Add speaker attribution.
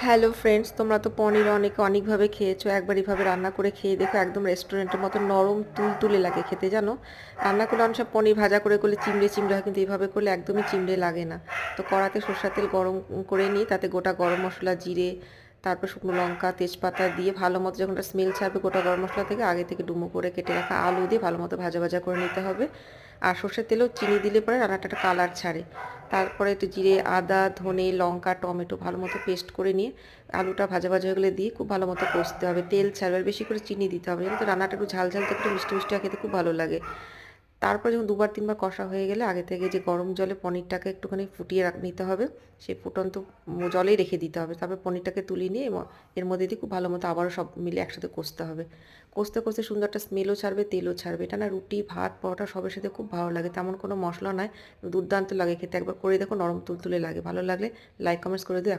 Speaker 1: Hello friends, তোমরা তো পনির অনেকভাবে খেয়েছো। একবার এভাবে রান্না করে খেয়ে দেখো, একদম রেস্টুরেন্টের মতো নরম তুলতুলে লাগে খেতে। জানো, রান্না করলে অনেক সব পনির ভাজা করে করলে চিমড়ে চিমড়ে হয়, কিন্তু এইভাবে করলে একদমই চিমড়ে লাগে না। তো কড়াতে সরষের তেল গরম করে নিয়ে তাতে গোটা গরম মশলা, জিরে, তারপর শুকনো লঙ্কা, তেজপাতা দিয়ে ভালো মতো যখন একটা স্মেল ছাড়বে গোটা গরম মশলা থেকে, আগে থেকে ডুমো করে কেটে রাখা আলু দিয়ে ভালো মতো ভাজা ভাজা করে নিতে হবে। আর সর্ষের তেলেও চিনি দিলে পরে রান্নাটা একটা কালার ছাড়ে। তারপরে একটু জিরে, আদা, ধনে, লঙ্কা, টমেটো ভালো মতো পেস্ট করে নিয়ে আলুটা ভাজা ভাজা হয়ে গেলে দিয়ে খুব ভালো মতো কষতে হবে। তেল ছাড়বে আর বেশি করে চিনি দিতে হবে, জানো তো রান্নাটা একটু ঝাল ঝাল থেকে একটু মিষ্টি মিষ্টি খেতে খুব ভালো লাগে। তারপর যখন দুবার তিনবার কষা হয়ে গেলে আগে থেকে যে গরম জলে পনিরটাকে একটুখানি ফুটিয়ে নিতে হবে। সেই ফুটন্ত জলেই রেখে দিতে হবে। তারপর পনিরটাকে তুলিয়ে নিয়ে এর মধ্যে দিয়ে খুব ভালো মতো আবারও সব মিলে একসাথে কষতে হবে। কষতে কষতে সুন্দর একটা স্মেলও ছাড়বে, তেলও ছাড়বে। এটা না রুটি, ভাত, পরোটা সবের সাথে খুব ভালো লাগে। তেমন কোনো মশলা নয়, দুর্দান্ত লাগে খেতে। একবার করে দেখো, নরম তুলতুলে লাগে। ভালো লাগলে লাইক কমেন্টস করে দিও।